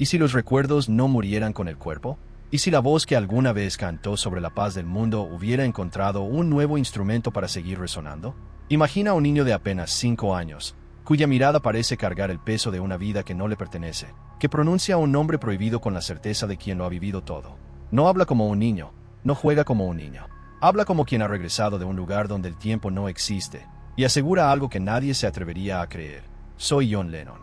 ¿Y si los recuerdos no murieran con el cuerpo? ¿Y si la voz que alguna vez cantó sobre la paz del mundo hubiera encontrado un nuevo instrumento para seguir resonando? Imagina a un niño de apenas 5 años, cuya mirada parece cargar el peso de una vida que no le pertenece, que pronuncia un nombre prohibido con la certeza de quien lo ha vivido todo. No habla como un niño, no juega como un niño. Habla como quien ha regresado de un lugar donde el tiempo no existe, y asegura algo que nadie se atrevería a creer. Soy John Lennon.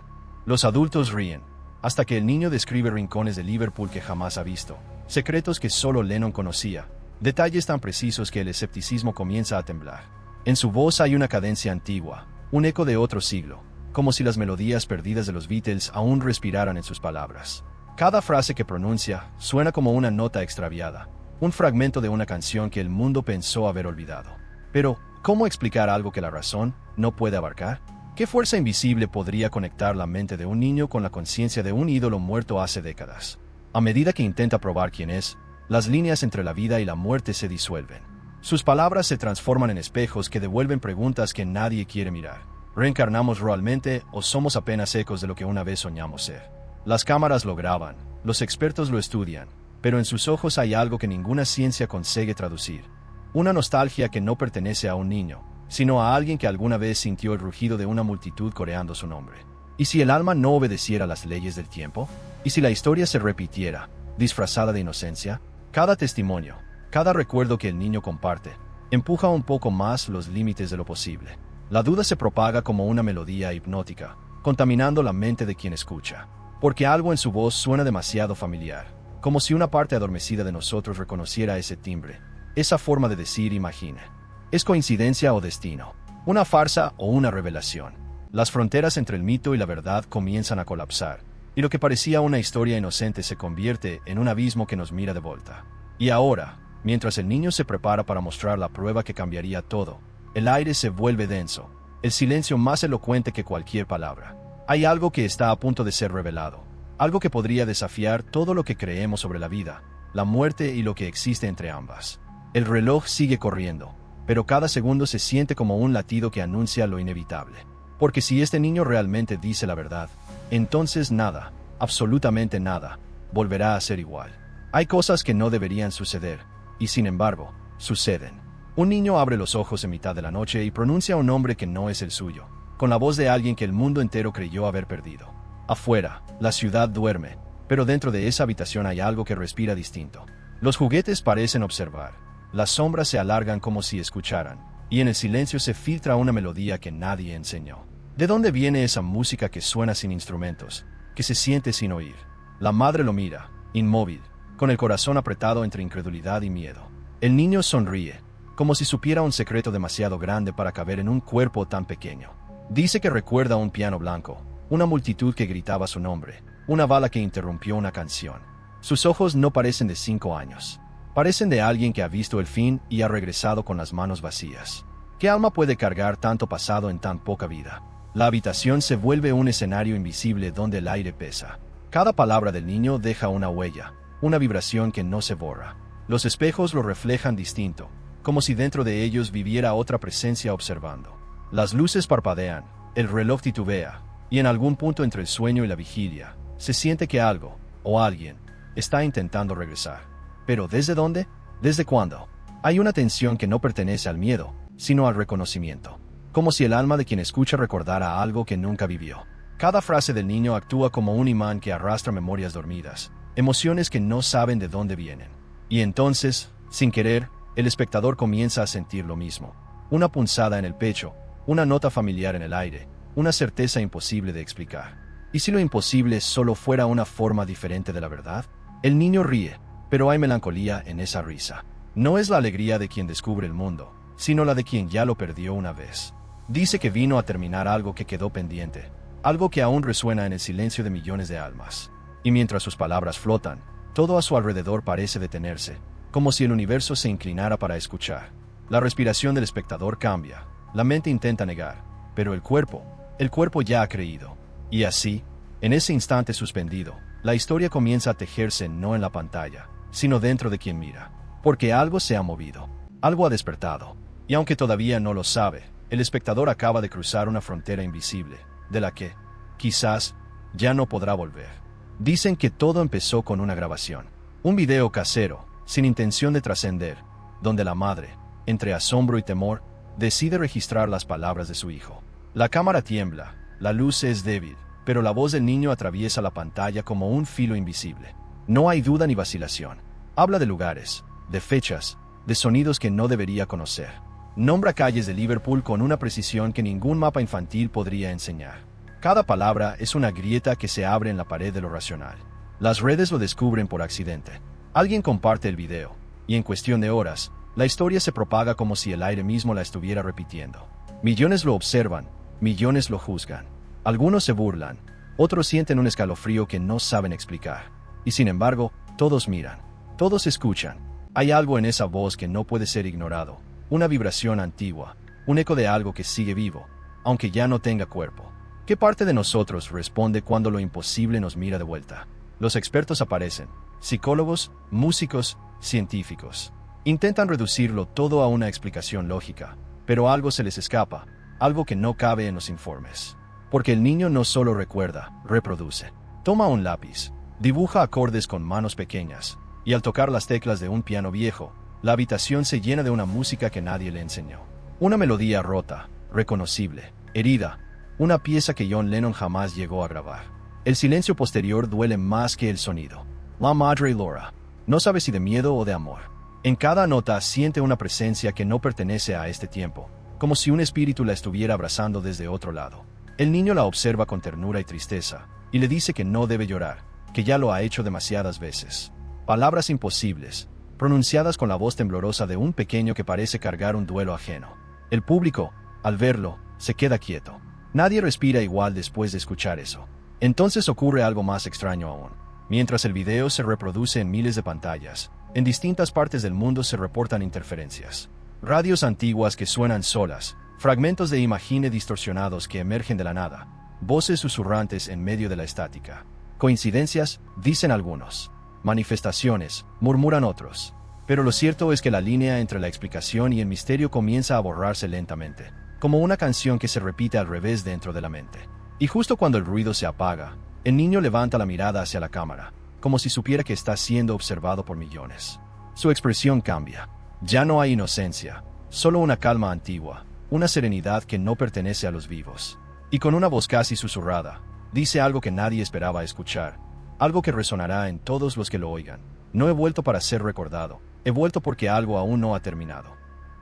Los adultos ríen, hasta que el niño describe rincones de Liverpool que jamás ha visto, secretos que solo Lennon conocía, detalles tan precisos que el escepticismo comienza a temblar. En su voz hay una cadencia antigua, un eco de otro siglo, como si las melodías perdidas de los Beatles aún respiraran en sus palabras. Cada frase que pronuncia suena como una nota extraviada, un fragmento de una canción que el mundo pensó haber olvidado. Pero, ¿cómo explicar algo que la razón no puede abarcar? ¿Qué fuerza invisible podría conectar la mente de un niño con la conciencia de un ídolo muerto hace décadas? A medida que intenta probar quién es, las líneas entre la vida y la muerte se disuelven. Sus palabras se transforman en espejos que devuelven preguntas que nadie quiere mirar. ¿Reencarnamos realmente o somos apenas ecos de lo que una vez soñamos ser? Las cámaras lo graban, los expertos lo estudian, pero en sus ojos hay algo que ninguna ciencia consigue traducir. Una nostalgia que no pertenece a un niño, sino a alguien que alguna vez sintió el rugido de una multitud coreando su nombre. ¿Y si el alma no obedeciera las leyes del tiempo? ¿Y si la historia se repitiera, disfrazada de inocencia? Cada testimonio, cada recuerdo que el niño comparte, empuja un poco más los límites de lo posible. La duda se propaga como una melodía hipnótica, contaminando la mente de quien escucha, porque algo en su voz suena demasiado familiar, como si una parte adormecida de nosotros reconociera ese timbre, esa forma de decir imagina. ¿Es coincidencia o destino? ¿Una farsa o una revelación? Las fronteras entre el mito y la verdad comienzan a colapsar, y lo que parecía una historia inocente se convierte en un abismo que nos mira de vuelta. Y ahora, mientras el niño se prepara para mostrar la prueba que cambiaría todo, el aire se vuelve denso, el silencio más elocuente que cualquier palabra. Hay algo que está a punto de ser revelado, algo que podría desafiar todo lo que creemos sobre la vida, la muerte y lo que existe entre ambas. El reloj sigue corriendo, pero cada segundo se siente como un latido que anuncia lo inevitable. Porque si este niño realmente dice la verdad, entonces nada, absolutamente nada, volverá a ser igual. Hay cosas que no deberían suceder, y sin embargo, suceden. Un niño abre los ojos en mitad de la noche y pronuncia un nombre que no es el suyo, con la voz de alguien que el mundo entero creyó haber perdido. Afuera, la ciudad duerme, pero dentro de esa habitación hay algo que respira distinto. Los juguetes parecen observar, las sombras se alargan como si escucharan, y en el silencio se filtra una melodía que nadie enseñó. ¿De dónde viene esa música que suena sin instrumentos, que se siente sin oír? La madre lo mira, inmóvil, con el corazón apretado entre incredulidad y miedo. El niño sonríe, como si supiera un secreto demasiado grande para caber en un cuerpo tan pequeño. Dice que recuerda un piano blanco, una multitud que gritaba su nombre, una bala que interrumpió una canción. Sus ojos no parecen de 5 años. Parecen de alguien que ha visto el fin y ha regresado con las manos vacías. ¿Qué alma puede cargar tanto pasado en tan poca vida? La habitación se vuelve un escenario invisible donde el aire pesa. Cada palabra del niño deja una huella, una vibración que no se borra. Los espejos lo reflejan distinto, como si dentro de ellos viviera otra presencia observando. Las luces parpadean, el reloj titubea, y en algún punto entre el sueño y la vigilia, se siente que algo, o alguien, está intentando regresar. ¿Pero desde dónde? ¿Desde cuándo? Hay una tensión que no pertenece al miedo, sino al reconocimiento. Como si el alma de quien escucha recordara algo que nunca vivió. Cada frase del niño actúa como un imán que arrastra memorias dormidas, emociones que no saben de dónde vienen. Y entonces, sin querer, el espectador comienza a sentir lo mismo. Una punzada en el pecho, una nota familiar en el aire, una certeza imposible de explicar. ¿Y si lo imposible solo fuera una forma diferente de la verdad? El niño ríe, pero hay melancolía en esa risa. No es la alegría de quien descubre el mundo, sino la de quien ya lo perdió una vez. Dice que vino a terminar algo que quedó pendiente, algo que aún resuena en el silencio de millones de almas. Y mientras sus palabras flotan, todo a su alrededor parece detenerse, como si el universo se inclinara para escuchar. La respiración del espectador cambia, la mente intenta negar, pero el cuerpo ya ha creído. Y así, en ese instante suspendido, la historia comienza a tejerse no en la pantalla, sino dentro de quien mira. Porque algo se ha movido, algo ha despertado, y aunque todavía no lo sabe, el espectador acaba de cruzar una frontera invisible, de la que, quizás, ya no podrá volver. Dicen que todo empezó con una grabación. Un video casero, sin intención de trascender, donde la madre, entre asombro y temor, decide registrar las palabras de su hijo. La cámara tiembla, la luz es débil, pero la voz del niño atraviesa la pantalla como un filo invisible. No hay duda ni vacilación. Habla de lugares, de fechas, de sonidos que no debería conocer. Nombra calles de Liverpool con una precisión que ningún mapa infantil podría enseñar. Cada palabra es una grieta que se abre en la pared de lo racional. Las redes lo descubren por accidente. Alguien comparte el video, y en cuestión de horas, la historia se propaga como si el aire mismo la estuviera repitiendo. Millones lo observan, millones lo juzgan. Algunos se burlan, otros sienten un escalofrío que no saben explicar. Y sin embargo, todos miran, todos escuchan. Hay algo en esa voz que no puede ser ignorado, una vibración antigua, un eco de algo que sigue vivo, aunque ya no tenga cuerpo. ¿Qué parte de nosotros responde cuando lo imposible nos mira de vuelta? Los expertos aparecen, psicólogos, músicos, científicos. Intentan reducirlo todo a una explicación lógica, pero algo se les escapa, algo que no cabe en los informes. Porque el niño no solo recuerda, reproduce. Toma un lápiz, dibuja acordes con manos pequeñas, y al tocar las teclas de un piano viejo, la habitación se llena de una música que nadie le enseñó. Una melodía rota, reconocible, herida, una pieza que John Lennon jamás llegó a grabar. El silencio posterior duele más que el sonido. La madre Laura. No sabe si de miedo o de amor. En cada nota siente una presencia que no pertenece a este tiempo, como si un espíritu la estuviera abrazando desde otro lado. El niño la observa con ternura y tristeza, y le dice que no debe llorar, que ya lo ha hecho demasiadas veces. Palabras imposibles, pronunciadas con la voz temblorosa de un pequeño que parece cargar un duelo ajeno. El público, al verlo, se queda quieto. Nadie respira igual después de escuchar eso. Entonces ocurre algo más extraño aún. Mientras el video se reproduce en miles de pantallas, en distintas partes del mundo se reportan interferencias. Radios antiguas que suenan solas, fragmentos de imagen distorsionados que emergen de la nada, voces susurrantes en medio de la estática. Coincidencias, dicen algunos. Manifestaciones, murmuran otros. Pero lo cierto es que la línea entre la explicación y el misterio comienza a borrarse lentamente, como una canción que se repite al revés dentro de la mente. Y justo cuando el ruido se apaga, el niño levanta la mirada hacia la cámara, como si supiera que está siendo observado por millones. Su expresión cambia. Ya no hay inocencia, solo una calma antigua, una serenidad que no pertenece a los vivos. Y con una voz casi susurrada, dice algo que nadie esperaba escuchar, algo que resonará en todos los que lo oigan. No he vuelto para ser recordado, he vuelto porque algo aún no ha terminado.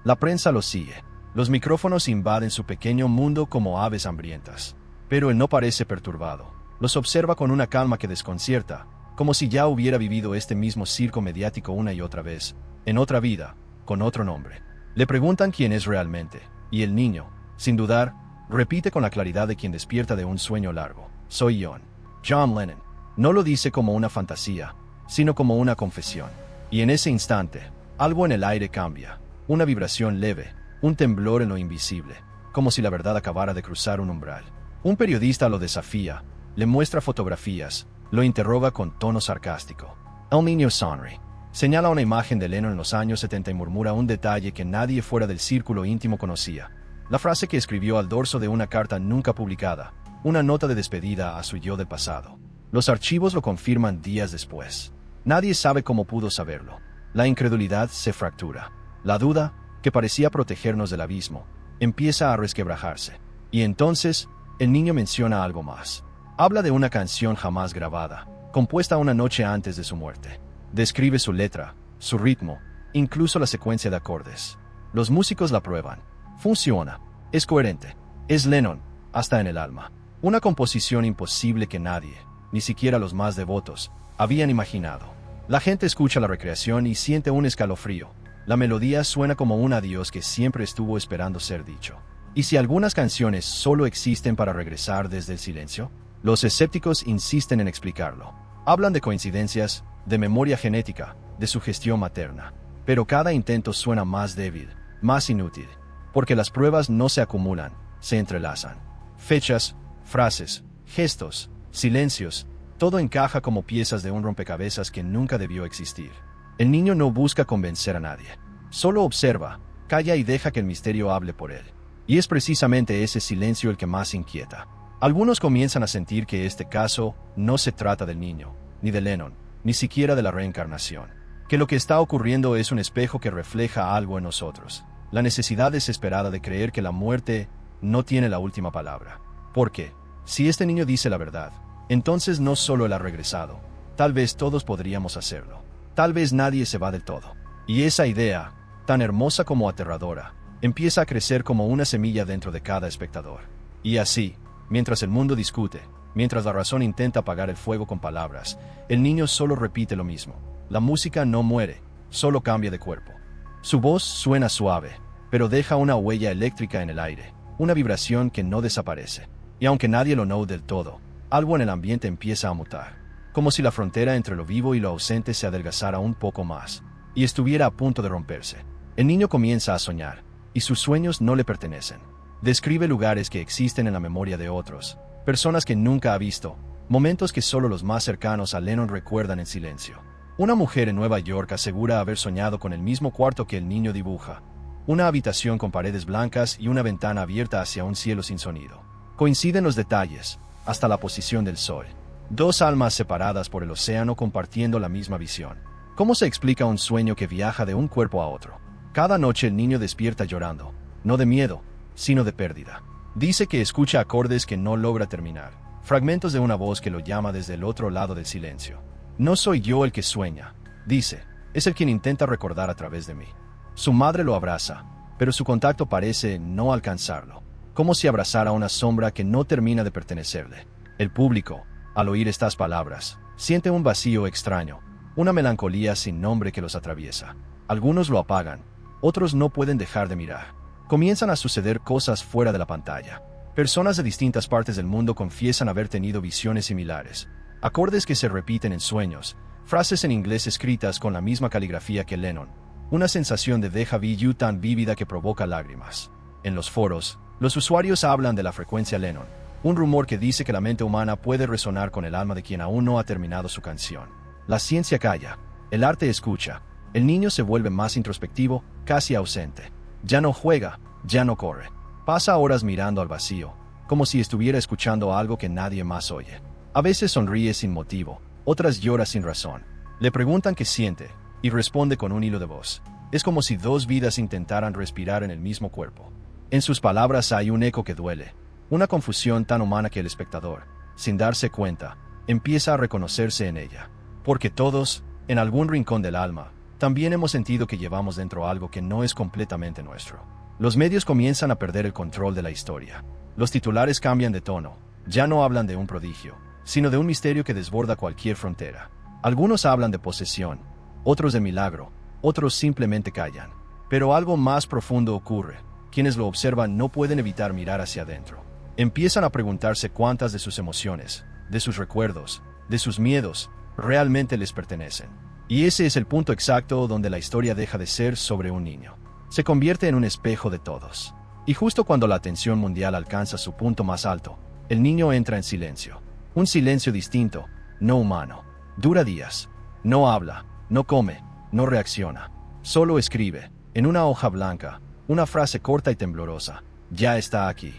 La prensa lo sigue. Los micrófonos invaden su pequeño mundo como aves hambrientas. Pero él no parece perturbado. Los observa con una calma que desconcierta, como si ya hubiera vivido este mismo circo mediático una y otra vez, en otra vida, con otro nombre. Le preguntan quién es realmente, y el niño, sin dudar, repite con la claridad de quien despierta de un sueño largo. Soy John Lennon. No lo dice como una fantasía, sino como una confesión. Y en ese instante, algo en el aire cambia, una vibración leve, un temblor en lo invisible, como si la verdad acabara de cruzar un umbral. Un periodista lo desafía, le muestra fotografías, lo interroga con tono sarcástico. El niño sonríe. Señala una imagen de Lennon en los años 70 y murmura un detalle que nadie fuera del círculo íntimo conocía. La frase que escribió al dorso de una carta nunca publicada, una nota de despedida a su yo del pasado. Los archivos lo confirman días después. Nadie sabe cómo pudo saberlo. La incredulidad se fractura. La duda, que parecía protegernos del abismo, empieza a resquebrajarse. Y entonces, el niño menciona algo más. Habla de una canción jamás grabada, compuesta una noche antes de su muerte. Describe su letra, su ritmo, incluso la secuencia de acordes. Los músicos la prueban. Funciona. Es coherente. Es Lennon, hasta en el alma. Una composición imposible que nadie, ni siquiera los más devotos, habían imaginado. La gente escucha la recreación y siente un escalofrío. La melodía suena como un adiós que siempre estuvo esperando ser dicho. ¿Y si algunas canciones solo existen para regresar desde el silencio? Los escépticos insisten en explicarlo. Hablan de coincidencias, de memoria genética, de sugestión materna. Pero cada intento suena más débil, más inútil, porque las pruebas no se acumulan, se entrelazan. Fechas, frases, gestos, silencios, todo encaja como piezas de un rompecabezas que nunca debió existir. El niño no busca convencer a nadie. Solo observa, calla y deja que el misterio hable por él. Y es precisamente ese silencio el que más inquieta. Algunos comienzan a sentir que este caso no se trata del niño, ni de Lennon, ni siquiera de la reencarnación. Que lo que está ocurriendo es un espejo que refleja algo en nosotros. La necesidad desesperada de creer que la muerte no tiene la última palabra. Porque, si este niño dice la verdad, entonces no solo él ha regresado, tal vez todos podríamos hacerlo. Tal vez nadie se va del todo. Y esa idea, tan hermosa como aterradora, empieza a crecer como una semilla dentro de cada espectador. Y así, mientras el mundo discute, mientras la razón intenta apagar el fuego con palabras, el niño solo repite lo mismo. La música no muere, solo cambia de cuerpo. Su voz suena suave, pero deja una huella eléctrica en el aire, una vibración que no desaparece. Y aunque nadie lo know del todo, algo en el ambiente empieza a mutar, como si la frontera entre lo vivo y lo ausente se adelgazara un poco más, y estuviera a punto de romperse. El niño comienza a soñar, y sus sueños no le pertenecen. Describe lugares que existen en la memoria de otros, personas que nunca ha visto, momentos que solo los más cercanos a Lennon recuerdan en silencio. Una mujer en Nueva York asegura haber soñado con el mismo cuarto que el niño dibuja, una habitación con paredes blancas y una ventana abierta hacia un cielo sin sonido. Coinciden los detalles, hasta la posición del sol. Dos almas separadas por el océano compartiendo la misma visión. ¿Cómo se explica un sueño que viaja de un cuerpo a otro? Cada noche el niño despierta llorando, no de miedo, sino de pérdida. Dice que escucha acordes que no logra terminar, fragmentos de una voz que lo llama desde el otro lado del silencio. No soy yo el que sueña, dice, es el quien intenta recordar a través de mí. Su madre lo abraza, pero su contacto parece no alcanzarlo, como si abrazara una sombra que no termina de pertenecerle. El público, al oír estas palabras, siente un vacío extraño, una melancolía sin nombre que los atraviesa. Algunos lo apagan, otros no pueden dejar de mirar. Comienzan a suceder cosas fuera de la pantalla. Personas de distintas partes del mundo confiesan haber tenido visiones similares, acordes que se repiten en sueños, frases en inglés escritas con la misma caligrafía que Lennon, una sensación de déjà vu tan vívida que provoca lágrimas. En los foros, los usuarios hablan de la frecuencia Lennon, un rumor que dice que la mente humana puede resonar con el alma de quien aún no ha terminado su canción. La ciencia calla, el arte escucha, el niño se vuelve más introspectivo, casi ausente. Ya no juega, ya no corre. Pasa horas mirando al vacío, como si estuviera escuchando algo que nadie más oye. A veces sonríe sin motivo, otras llora sin razón. Le preguntan qué siente, y responde con un hilo de voz. Es como si dos vidas intentaran respirar en el mismo cuerpo. En sus palabras hay un eco que duele, una confusión tan humana que el espectador, sin darse cuenta, empieza a reconocerse en ella. Porque todos, en algún rincón del alma, también hemos sentido que llevamos dentro algo que no es completamente nuestro. Los medios comienzan a perder el control de la historia. Los titulares cambian de tono, ya no hablan de un prodigio, sino de un misterio que desborda cualquier frontera. Algunos hablan de posesión, otros de milagro, otros simplemente callan. Pero algo más profundo ocurre. Quienes lo observan no pueden evitar mirar hacia adentro. Empiezan a preguntarse cuántas de sus emociones, de sus recuerdos, de sus miedos, realmente les pertenecen. Y ese es el punto exacto donde la historia deja de ser sobre un niño. Se convierte en un espejo de todos. Y justo cuando la atención mundial alcanza su punto más alto, el niño entra en silencio. Un silencio distinto, no humano. Dura días. No habla, no come, no reacciona. Solo escribe, en una hoja blanca, una frase corta y temblorosa. Ya está aquí.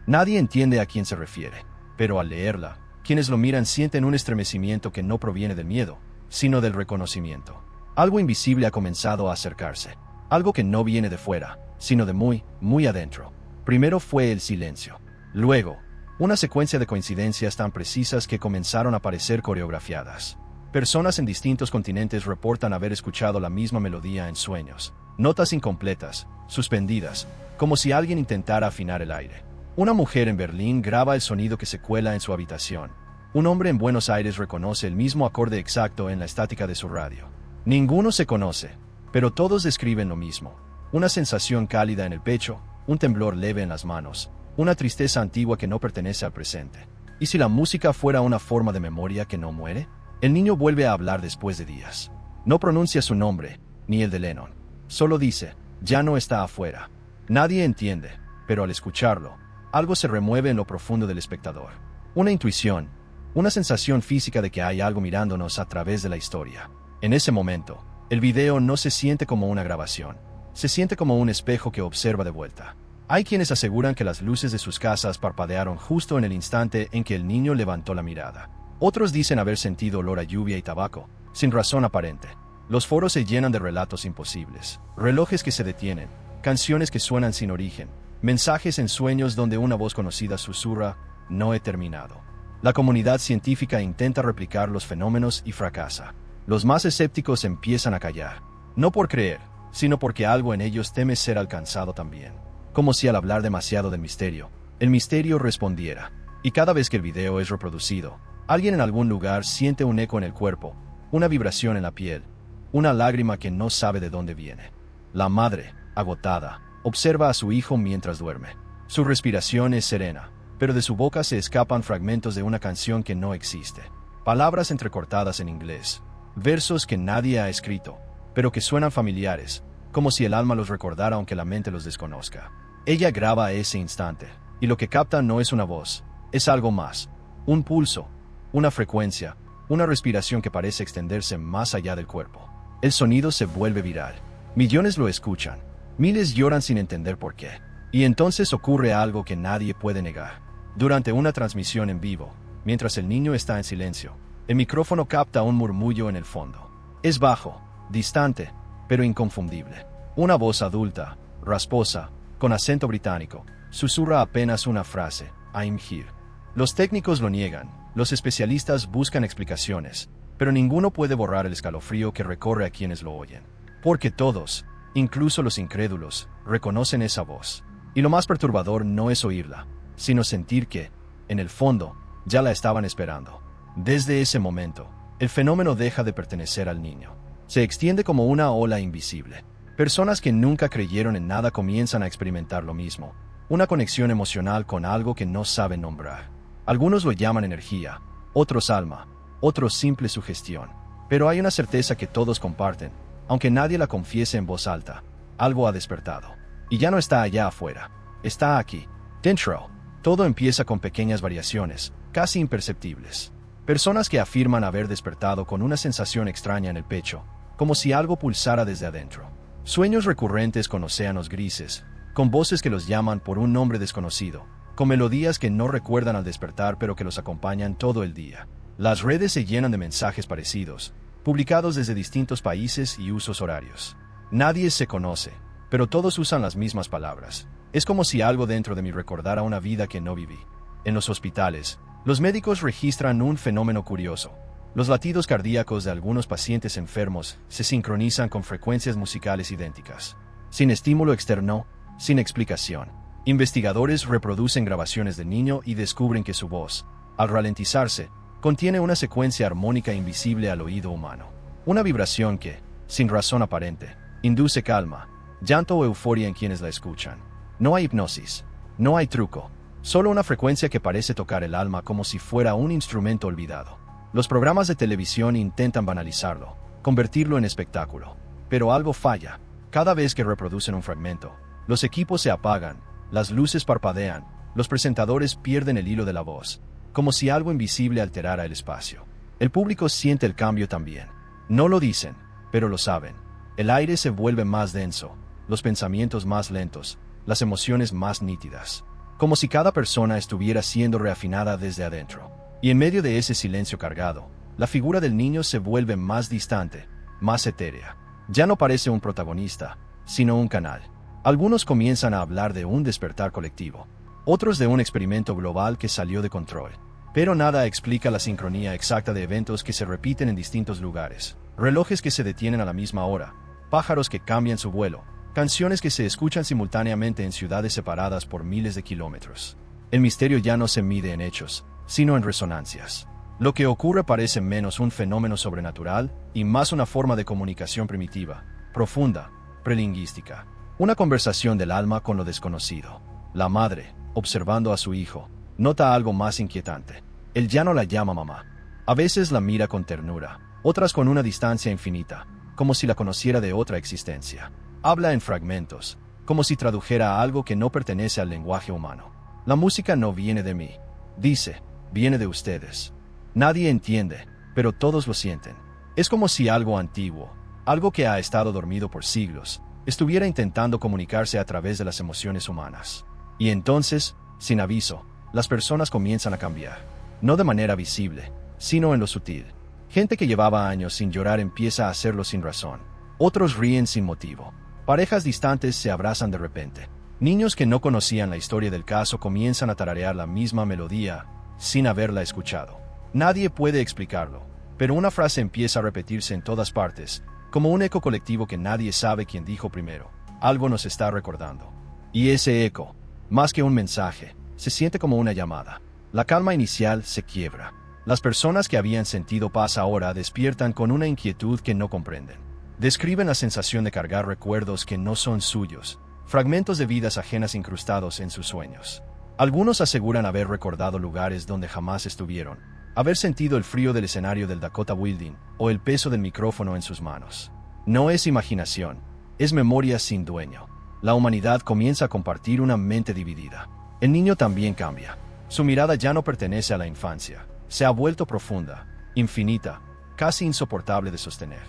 Nadie entiende a quién se refiere. Pero al leerla, quienes lo miran sienten un estremecimiento que no proviene del miedo, sino del reconocimiento. Algo invisible ha comenzado a acercarse. Algo que no viene de fuera, sino de muy, muy adentro. Primero fue el silencio. Luego, una secuencia de coincidencias tan precisas que comenzaron a parecer coreografiadas. Personas en distintos continentes reportan haber escuchado la misma melodía en sueños. Notas incompletas, suspendidas, como si alguien intentara afinar el aire. Una mujer en Berlín graba el sonido que se cuela en su habitación. Un hombre en Buenos Aires reconoce el mismo acorde exacto en la estática de su radio. Ninguno se conoce, pero todos describen lo mismo. Una sensación cálida en el pecho, un temblor leve en las manos, una tristeza antigua que no pertenece al presente. ¿Y si la música fuera una forma de memoria que no muere? El niño vuelve a hablar después de días. No pronuncia su nombre, ni el de Lennon. Solo dice, ya no está afuera. Nadie entiende, pero al escucharlo, algo se remueve en lo profundo del espectador. Una intuición, una sensación física de que hay algo mirándonos a través de la historia. En ese momento, el video no se siente como una grabación. Se siente como un espejo que observa de vuelta. Hay quienes aseguran que las luces de sus casas parpadearon justo en el instante en que el niño levantó la mirada. Otros dicen haber sentido olor a lluvia y tabaco, sin razón aparente. Los foros se llenan de relatos imposibles, relojes que se detienen, canciones que suenan sin origen, mensajes en sueños donde una voz conocida susurra, no he terminado. La comunidad científica intenta replicar los fenómenos y fracasa. Los más escépticos empiezan a callar, no por creer, sino porque algo en ellos teme ser alcanzado también. Como si al hablar demasiado del misterio, el misterio respondiera. Y cada vez que el video es reproducido, alguien en algún lugar siente un eco en el cuerpo, una vibración en la piel, una lágrima que no sabe de dónde viene. La madre, agotada, observa a su hijo mientras duerme. Su respiración es serena, pero de su boca se escapan fragmentos de una canción que no existe. Palabras entrecortadas en inglés, versos que nadie ha escrito, pero que suenan familiares, como si el alma los recordara aunque la mente los desconozca. Ella graba ese instante, y lo que capta no es una voz, es algo más. Un pulso, una frecuencia, una respiración que parece extenderse más allá del cuerpo. El sonido se vuelve viral. Millones lo escuchan. Miles lloran sin entender por qué. Y entonces ocurre algo que nadie puede negar. Durante una transmisión en vivo, mientras el niño está en silencio, el micrófono capta un murmullo en el fondo. Es bajo, distante, pero inconfundible. Una voz adulta, rasposa, con acento británico, susurra apenas una frase, I'm here. Los técnicos lo niegan, los especialistas buscan explicaciones, pero ninguno puede borrar el escalofrío que recorre a quienes lo oyen. Porque todos, incluso los incrédulos, reconocen esa voz. Y lo más perturbador no es oírla, sino sentir que, en el fondo, ya la estaban esperando. Desde ese momento, el fenómeno deja de pertenecer al niño. Se extiende como una ola invisible. Personas que nunca creyeron en nada comienzan a experimentar lo mismo, una conexión emocional con algo que no saben nombrar. Algunos lo llaman energía, otros alma, otros simple sugestión. Pero hay una certeza que todos comparten, aunque nadie la confiese en voz alta. Algo ha despertado. Y ya no está allá afuera. Está aquí, dentro. Todo empieza con pequeñas variaciones, casi imperceptibles. Personas que afirman haber despertado con una sensación extraña en el pecho, como si algo pulsara desde adentro. Sueños recurrentes con océanos grises, con voces que los llaman por un nombre desconocido, con melodías que no recuerdan al despertar pero que los acompañan todo el día. Las redes se llenan de mensajes parecidos, publicados desde distintos países y usos horarios. Nadie se conoce, pero todos usan las mismas palabras. Es como si algo dentro de mí recordara una vida que no viví. En los hospitales, los médicos registran un fenómeno curioso. Los latidos cardíacos de algunos pacientes enfermos se sincronizan con frecuencias musicales idénticas. Sin estímulo externo, sin explicación. Investigadores reproducen grabaciones del niño y descubren que su voz, al ralentizarse, contiene una secuencia armónica invisible al oído humano. Una vibración que, sin razón aparente, induce calma, llanto o euforia en quienes la escuchan. No hay hipnosis, no hay truco, solo una frecuencia que parece tocar el alma como si fuera un instrumento olvidado. Los programas de televisión intentan banalizarlo, convertirlo en espectáculo. Pero algo falla. Cada vez que reproducen un fragmento, los equipos se apagan, las luces parpadean, los presentadores pierden el hilo de la voz, como si algo invisible alterara el espacio. El público siente el cambio también. No lo dicen, pero lo saben. El aire se vuelve más denso, los pensamientos más lentos, las emociones más nítidas. Como si cada persona estuviera siendo reafinada desde adentro. Y en medio de ese silencio cargado, la figura del niño se vuelve más distante, más etérea. Ya no parece un protagonista, sino un canal. Algunos comienzan a hablar de un despertar colectivo, otros de un experimento global que salió de control. Pero nada explica la sincronía exacta de eventos que se repiten en distintos lugares, relojes que se detienen a la misma hora, pájaros que cambian su vuelo, canciones que se escuchan simultáneamente en ciudades separadas por miles de kilómetros. El misterio ya no se mide en hechos, sino en resonancias. Lo que ocurre parece menos un fenómeno sobrenatural y más una forma de comunicación primitiva, profunda, prelingüística. Una conversación del alma con lo desconocido. La madre, observando a su hijo, nota algo más inquietante. Él ya no la llama mamá. A veces la mira con ternura, otras con una distancia infinita, como si la conociera de otra existencia. Habla en fragmentos, como si tradujera algo que no pertenece al lenguaje humano. La música no viene de mí, dice, viene de ustedes. Nadie entiende, pero todos lo sienten. Es como si algo antiguo, algo que ha estado dormido por siglos, estuviera intentando comunicarse a través de las emociones humanas. Y entonces, sin aviso, las personas comienzan a cambiar. No de manera visible, sino en lo sutil. Gente que llevaba años sin llorar empieza a hacerlo sin razón. Otros ríen sin motivo. Parejas distantes se abrazan de repente. Niños que no conocían la historia del caso comienzan a tararear la misma melodía sin haberla escuchado. Nadie puede explicarlo, pero una frase empieza a repetirse en todas partes, como un eco colectivo que nadie sabe quién dijo primero. Algo nos está recordando. Y ese eco, más que un mensaje, se siente como una llamada. La calma inicial se quiebra. Las personas que habían sentido paz ahora despiertan con una inquietud que no comprenden. Describen la sensación de cargar recuerdos que no son suyos, fragmentos de vidas ajenas incrustados en sus sueños. Algunos aseguran haber recordado lugares donde jamás estuvieron, haber sentido el frío del escenario del Dakota Building o el peso del micrófono en sus manos. No es imaginación, es memoria sin dueño. La humanidad comienza a compartir una mente dividida. El niño también cambia. Su mirada ya no pertenece a la infancia. Se ha vuelto profunda, infinita, casi insoportable de sostener.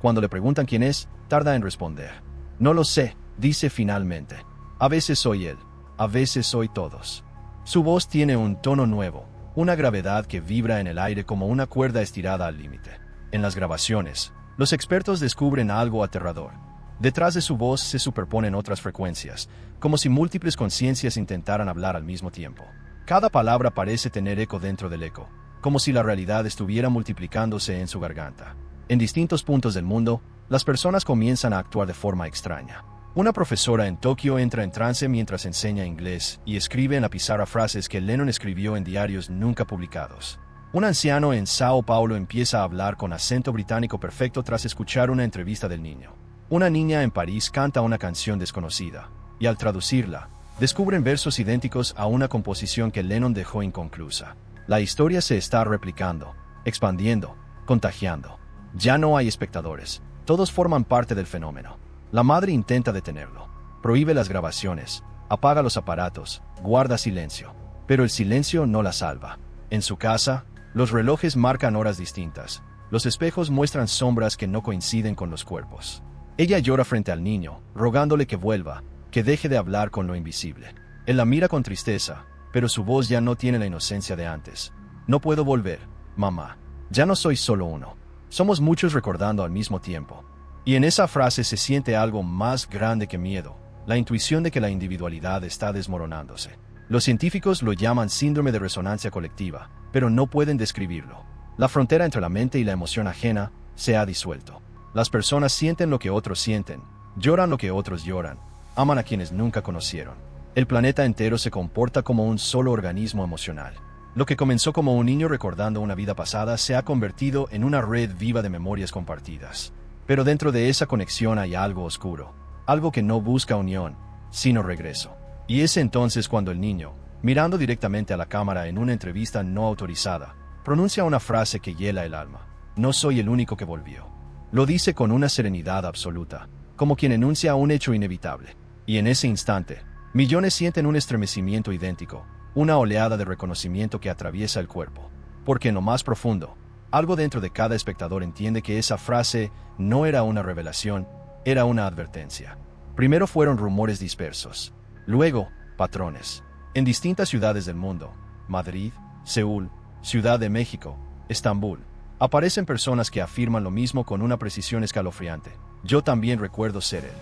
Cuando le preguntan quién es, tarda en responder. No lo sé, dice finalmente. A veces soy él, a veces soy todos. Su voz tiene un tono nuevo, una gravedad que vibra en el aire como una cuerda estirada al límite. En las grabaciones, los expertos descubren algo aterrador. Detrás de su voz se superponen otras frecuencias, como si múltiples conciencias intentaran hablar al mismo tiempo. Cada palabra parece tener eco dentro del eco, como si la realidad estuviera multiplicándose en su garganta. En distintos puntos del mundo, las personas comienzan a actuar de forma extraña. Una profesora en Tokio entra en trance mientras enseña inglés y escribe en la pizarra frases que Lennon escribió en diarios nunca publicados. Un anciano en Sao Paulo empieza a hablar con acento británico perfecto tras escuchar una entrevista del niño. Una niña en París canta una canción desconocida, y al traducirla, descubren versos idénticos a una composición que Lennon dejó inconclusa. La historia se está replicando, expandiendo, contagiando. Ya no hay espectadores, todos forman parte del fenómeno. La madre intenta detenerlo, prohíbe las grabaciones, apaga los aparatos, guarda silencio. Pero el silencio no la salva. En su casa, los relojes marcan horas distintas, los espejos muestran sombras que no coinciden con los cuerpos. Ella llora frente al niño, rogándole que vuelva, que deje de hablar con lo invisible. Él la mira con tristeza, pero su voz ya no tiene la inocencia de antes. No puedo volver, mamá. Ya no soy solo uno. Somos muchos recordando al mismo tiempo. Y en esa frase se siente algo más grande que miedo, la intuición de que la individualidad está desmoronándose. Los científicos lo llaman síndrome de resonancia colectiva, pero no pueden describirlo. La frontera entre la mente y la emoción ajena se ha disuelto. Las personas sienten lo que otros sienten, lloran lo que otros lloran, aman a quienes nunca conocieron. El planeta entero se comporta como un solo organismo emocional. Lo que comenzó como un niño recordando una vida pasada se ha convertido en una red viva de memorias compartidas. Pero dentro de esa conexión hay algo oscuro, algo que no busca unión, sino regreso. Y es entonces cuando el niño, mirando directamente a la cámara en una entrevista no autorizada, pronuncia una frase que hiela el alma. No soy el único que volvió. Lo dice con una serenidad absoluta, como quien enuncia un hecho inevitable. Y en ese instante, millones sienten un estremecimiento idéntico, una oleada de reconocimiento que atraviesa el cuerpo. Porque en lo más profundo, algo dentro de cada espectador entiende que esa frase no era una revelación, era una advertencia. Primero fueron rumores dispersos, luego patrones. En distintas ciudades del mundo, Madrid, Seúl, Ciudad de México, Estambul, aparecen personas que afirman lo mismo con una precisión escalofriante. Yo también recuerdo ser él.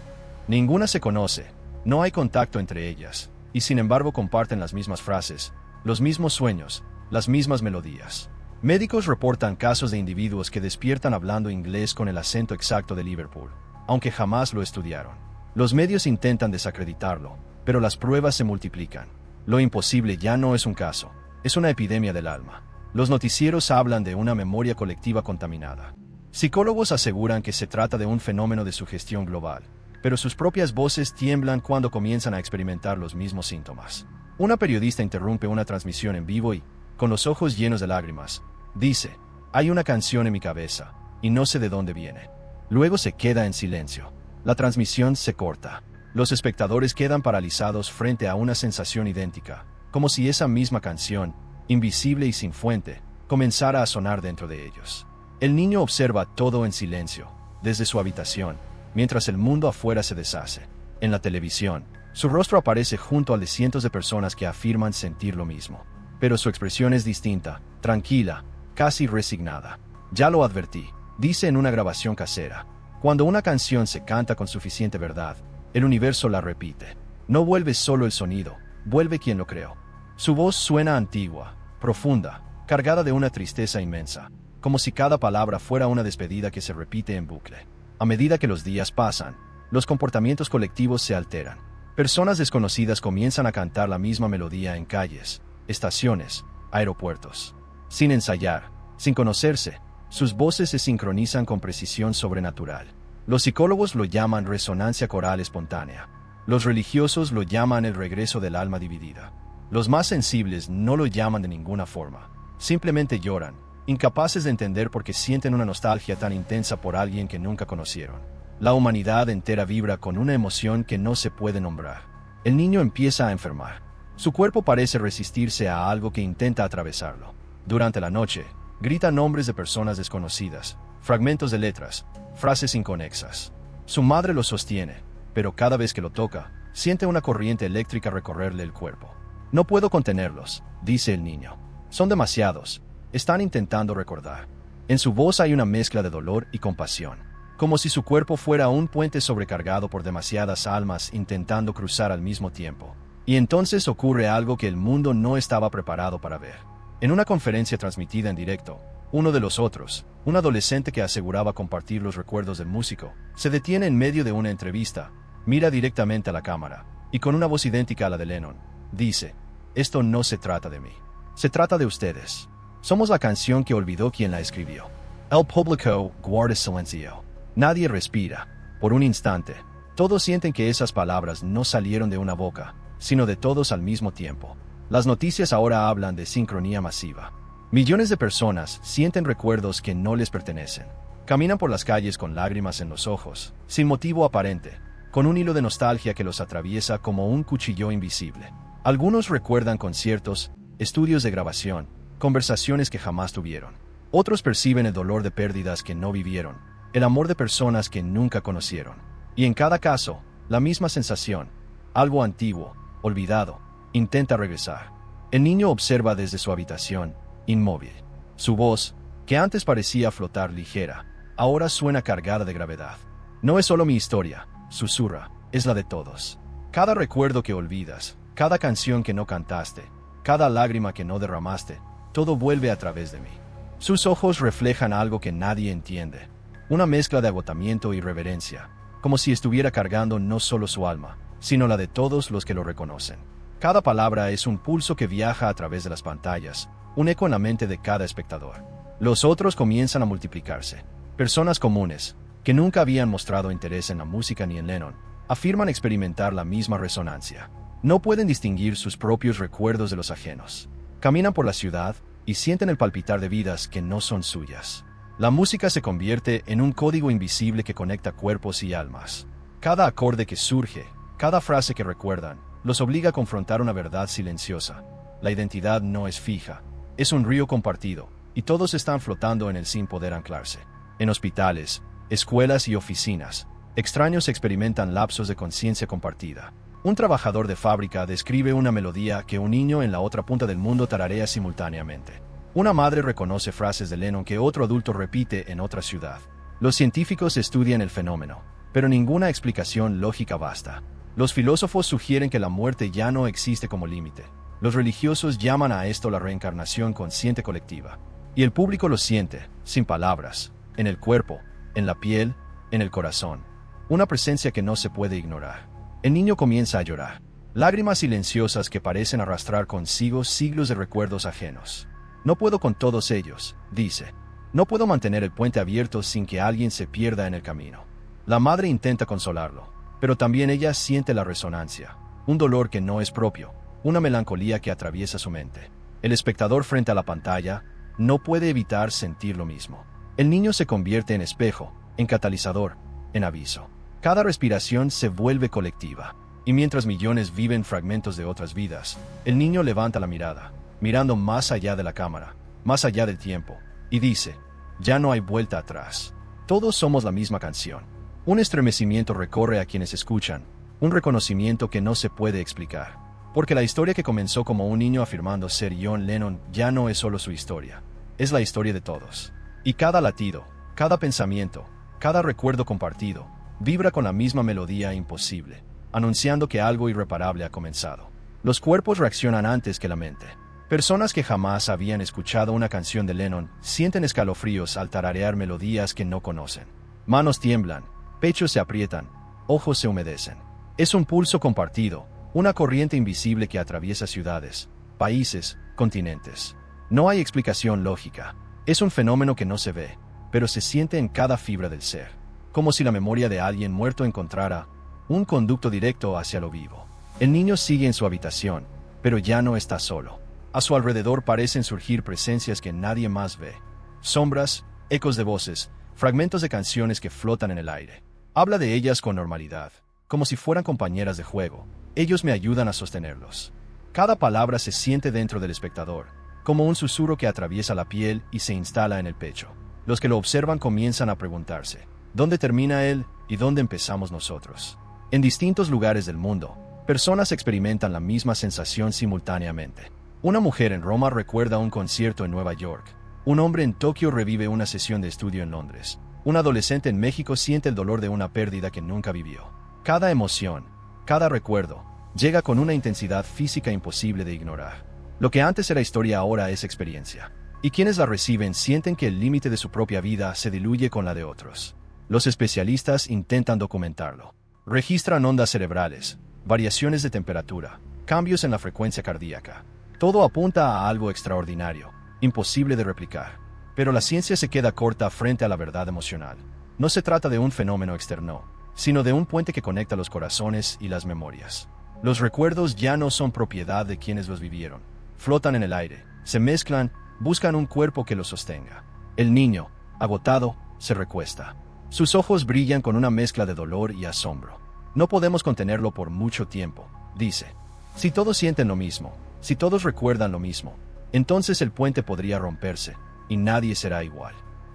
Ninguna se conoce, no hay contacto entre ellas, y sin embargo comparten las mismas frases, los mismos sueños, las mismas melodías. Médicos reportan casos de individuos que despiertan hablando inglés con el acento exacto de Liverpool, aunque jamás lo estudiaron. Los medios intentan desacreditarlo, pero las pruebas se multiplican. Lo imposible ya no es un caso, es una epidemia del alma. Los noticieros hablan de una memoria colectiva contaminada. Psicólogos aseguran que se trata de un fenómeno de sugestión global, pero sus propias voces tiemblan cuando comienzan a experimentar los mismos síntomas. Una periodista interrumpe una transmisión en vivo y, con los ojos llenos de lágrimas, dice: hay una canción en mi cabeza, y no sé de dónde viene. Luego se queda en silencio. La transmisión se corta. Los espectadores quedan paralizados frente a una sensación idéntica, como si esa misma canción, invisible y sin fuente, comenzara a sonar dentro de ellos. El niño observa todo en silencio, desde su habitación, mientras el mundo afuera se deshace. En la televisión, su rostro aparece junto al de cientos de personas que afirman sentir lo mismo. Pero su expresión es distinta, tranquila, casi resignada. Ya lo advertí, dice en una grabación casera. Cuando una canción se canta con suficiente verdad, el universo la repite. No vuelve solo el sonido, vuelve quien lo creó. Su voz suena antigua, profunda, cargada de una tristeza inmensa, como si cada palabra fuera una despedida que se repite en bucle. A medida que los días pasan, los comportamientos colectivos se alteran. Personas desconocidas comienzan a cantar la misma melodía en calles, estaciones, aeropuertos. Sin ensayar, sin conocerse, sus voces se sincronizan con precisión sobrenatural. Los psicólogos lo llaman resonancia coral espontánea. Los religiosos lo llaman el regreso del alma dividida. Los más sensibles no lo llaman de ninguna forma. Simplemente lloran, incapaces de entender por qué sienten una nostalgia tan intensa por alguien que nunca conocieron. La humanidad entera vibra con una emoción que no se puede nombrar. El niño empieza a enfermar. Su cuerpo parece resistirse a algo que intenta atravesarlo. Durante la noche, grita nombres de personas desconocidas, fragmentos de letras, frases inconexas. Su madre lo sostiene, pero cada vez que lo toca, siente una corriente eléctrica recorrerle el cuerpo. No puedo contenerlos, dice el niño. Son demasiados. Están intentando recordar. En su voz hay una mezcla de dolor y compasión, como si su cuerpo fuera un puente sobrecargado por demasiadas almas intentando cruzar al mismo tiempo. Y entonces ocurre algo que el mundo no estaba preparado para ver. En una conferencia transmitida en directo, uno de los otros, un adolescente que aseguraba compartir los recuerdos del músico, se detiene en medio de una entrevista, mira directamente a la cámara, y con una voz idéntica a la de Lennon, dice: «Esto no se trata de mí. Se trata de ustedes. Somos la canción que olvidó quien la escribió». El público guarda silencio. Nadie respira. Por un instante, todos sienten que esas palabras no salieron de una boca, sino de todos al mismo tiempo. Las noticias ahora hablan de sincronía masiva. Millones de personas sienten recuerdos que no les pertenecen. Caminan por las calles con lágrimas en los ojos, sin motivo aparente, con un hilo de nostalgia que los atraviesa como un cuchillo invisible. Algunos recuerdan conciertos, estudios de grabación, conversaciones que jamás tuvieron. Otros perciben el dolor de pérdidas que no vivieron, el amor de personas que nunca conocieron. Y en cada caso, la misma sensación: algo antiguo, olvidado, intenta regresar. El niño observa desde su habitación, inmóvil. Su voz, que antes parecía flotar ligera, ahora suena cargada de gravedad. «No es solo mi historia», susurra, «es la de todos. Cada recuerdo que olvidas, cada canción que no cantaste, cada lágrima que no derramaste, todo vuelve a través de mí». Sus ojos reflejan algo que nadie entiende, una mezcla de agotamiento y reverencia, como si estuviera cargando no solo su alma, sino la de todos los que lo reconocen. Cada palabra es un pulso que viaja a través de las pantallas, un eco en la mente de cada espectador. Los otros comienzan a multiplicarse. Personas comunes, que nunca habían mostrado interés en la música ni en Lennon, afirman experimentar la misma resonancia. No pueden distinguir sus propios recuerdos de los ajenos. Caminan por la ciudad y sienten el palpitar de vidas que no son suyas. La música se convierte en un código invisible que conecta cuerpos y almas. Cada acorde que surge, cada frase que recuerdan, los obliga a confrontar una verdad silenciosa. La identidad no es fija, es un río compartido, y todos están flotando en él sin poder anclarse. En hospitales, escuelas y oficinas, extraños experimentan lapsos de conciencia compartida. Un trabajador de fábrica describe una melodía que un niño en la otra punta del mundo tararea simultáneamente. Una madre reconoce frases de Lennon que otro adulto repite en otra ciudad. Los científicos estudian el fenómeno, pero ninguna explicación lógica basta. Los filósofos sugieren que la muerte ya no existe como límite. Los religiosos llaman a esto la reencarnación consciente colectiva. Y el público lo siente, sin palabras, en el cuerpo, en la piel, en el corazón. Una presencia que no se puede ignorar. El niño comienza a llorar. Lágrimas silenciosas que parecen arrastrar consigo siglos de recuerdos ajenos. «No puedo con todos ellos», dice. «No puedo mantener el puente abierto sin que alguien se pierda en el camino». La madre intenta consolarlo, pero también ella siente la resonancia, un dolor que no es propio, una melancolía que atraviesa su mente. El espectador frente a la pantalla no puede evitar sentir lo mismo. El niño se convierte en espejo, en catalizador, en aviso. Cada respiración se vuelve colectiva, y mientras millones viven fragmentos de otras vidas, el niño levanta la mirada, mirando más allá de la cámara, más allá del tiempo, y dice: «Ya no hay vuelta atrás. Todos somos la misma canción». Un estremecimiento recorre a quienes escuchan, un reconocimiento que no se puede explicar. Porque la historia que comenzó como un niño afirmando ser John Lennon ya no es solo su historia, es la historia de todos. Y cada latido, cada pensamiento, cada recuerdo compartido, vibra con la misma melodía imposible, anunciando que algo irreparable ha comenzado. Los cuerpos reaccionan antes que la mente. Personas que jamás habían escuchado una canción de Lennon sienten escalofríos al tararear melodías que no conocen. Manos tiemblan, pechos se aprietan, ojos se humedecen. Es un pulso compartido, una corriente invisible que atraviesa ciudades, países, continentes. No hay explicación lógica. Es un fenómeno que no se ve, pero se siente en cada fibra del ser. Como si la memoria de alguien muerto encontrara un conducto directo hacia lo vivo. El niño sigue en su habitación, pero ya no está solo. A su alrededor parecen surgir presencias que nadie más ve. Sombras, ecos de voces, fragmentos de canciones que flotan en el aire. Habla de ellas con normalidad, como si fueran compañeras de juego. Ellos me ayudan a sostenerlos. Cada palabra se siente dentro del espectador, como un susurro que atraviesa la piel y se instala en el pecho. Los que lo observan comienzan a preguntarse, ¿dónde termina él y dónde empezamos nosotros? En distintos lugares del mundo, personas experimentan la misma sensación simultáneamente. Una mujer en Roma recuerda un concierto en Nueva York. Un hombre en Tokio revive una sesión de estudio en Londres. Un adolescente en México siente el dolor de una pérdida que nunca vivió. Cada emoción, cada recuerdo, llega con una intensidad física imposible de ignorar. Lo que antes era historia ahora es experiencia. Y quienes la reciben sienten que el límite de su propia vida se diluye con la de otros. Los especialistas intentan documentarlo. Registran ondas cerebrales, variaciones de temperatura, cambios en la frecuencia cardíaca. Todo apunta a algo extraordinario, imposible de replicar. Pero la ciencia se queda corta frente a la verdad emocional. No se trata de un fenómeno externo, sino de un puente que conecta los corazones y las memorias. Los recuerdos ya no son propiedad de quienes los vivieron. Flotan en el aire, se mezclan, buscan un cuerpo que los sostenga. El niño, agotado, se recuesta. Sus ojos brillan con una mezcla de dolor y asombro. No podemos contenerlo por mucho tiempo, dice. Si todos sienten lo mismo, si todos recuerdan lo mismo, entonces el puente podría romperse, y nadie será igual.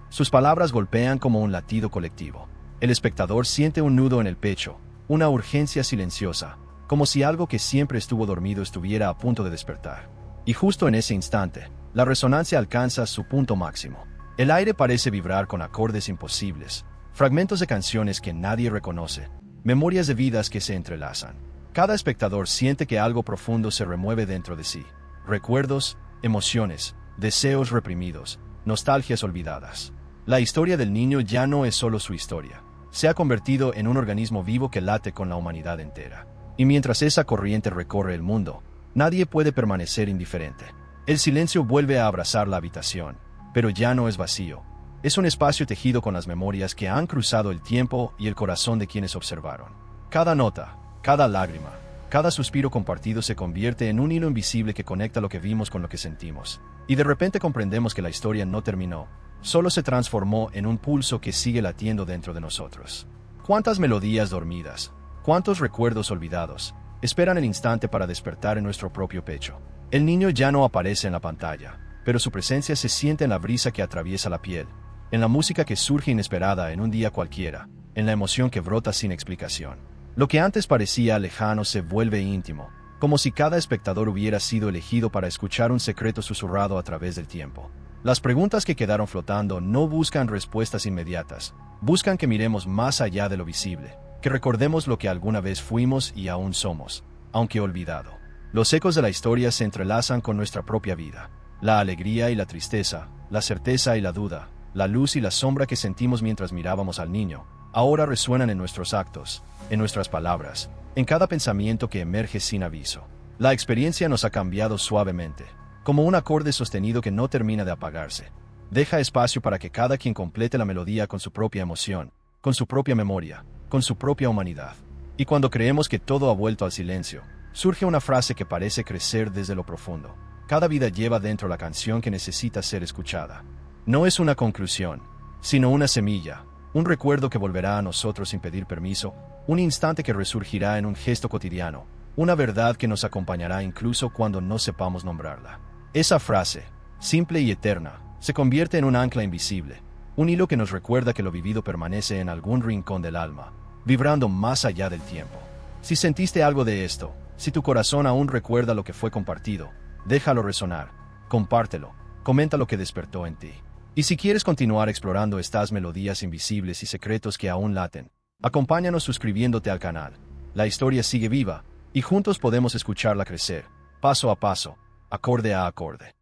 Sus palabras golpean como un latido colectivo. El espectador siente un nudo en el pecho, una urgencia silenciosa, como si algo que siempre estuvo dormido estuviera a punto de despertar. Y justo en ese instante, la resonancia alcanza su punto máximo. El aire parece vibrar con acordes imposibles, fragmentos de canciones que nadie reconoce, memorias de vidas que se entrelazan. Cada espectador siente que algo profundo se remueve dentro de sí. Recuerdos, emociones, deseos reprimidos, nostalgias olvidadas. La historia del niño ya no es solo su historia. Se ha convertido en un organismo vivo que late con la humanidad entera. Y mientras esa corriente recorre el mundo, nadie puede permanecer indiferente. El silencio vuelve a abrazar la habitación, pero ya no es vacío. Es un espacio tejido con las memorias que han cruzado el tiempo y el corazón de quienes observaron. Cada nota, cada lágrima, cada suspiro compartido se convierte en un hilo invisible que conecta lo que vimos con lo que sentimos. Y de repente comprendemos que la historia no terminó, solo se transformó en un pulso que sigue latiendo dentro de nosotros. ¿Cuántas melodías dormidas, cuántos recuerdos olvidados, esperan el instante para despertar en nuestro propio pecho? El niño ya no aparece en la pantalla, pero su presencia se siente en la brisa que atraviesa la piel, en la música que surge inesperada en un día cualquiera, en la emoción que brota sin explicación. Lo que antes parecía lejano se vuelve íntimo, como si cada espectador hubiera sido elegido para escuchar un secreto susurrado a través del tiempo. Las preguntas que quedaron flotando no buscan respuestas inmediatas, buscan que miremos más allá de lo visible, que recordemos lo que alguna vez fuimos y aún somos, aunque olvidado. Los ecos de la historia se entrelazan con nuestra propia vida. La alegría y la tristeza, la certeza y la duda, la luz y la sombra que sentimos mientras mirábamos al niño, ahora resuenan en nuestros actos, en nuestras palabras, en cada pensamiento que emerge sin aviso. La experiencia nos ha cambiado suavemente, como un acorde sostenido que no termina de apagarse. Deja espacio para que cada quien complete la melodía con su propia emoción, con su propia memoria, con su propia humanidad. Y cuando creemos que todo ha vuelto al silencio, surge una frase que parece crecer desde lo profundo. Cada vida lleva dentro la canción que necesita ser escuchada. No es una conclusión, sino una semilla, un recuerdo que volverá a nosotros sin pedir permiso, un instante que resurgirá en un gesto cotidiano, una verdad que nos acompañará incluso cuando no sepamos nombrarla. Esa frase, simple y eterna, se convierte en un ancla invisible, Un hilo que nos recuerda que lo vivido permanece en algún rincón del alma, vibrando más allá del tiempo. Si sentiste algo de esto, si tu corazón aún recuerda lo que fue compartido, déjalo resonar, compártelo, comenta lo que despertó en ti. Y si quieres continuar explorando estas melodías invisibles y secretos que aún laten, acompáñanos suscribiéndote al canal. La historia sigue viva, y juntos podemos escucharla crecer, paso a paso, acorde a acorde.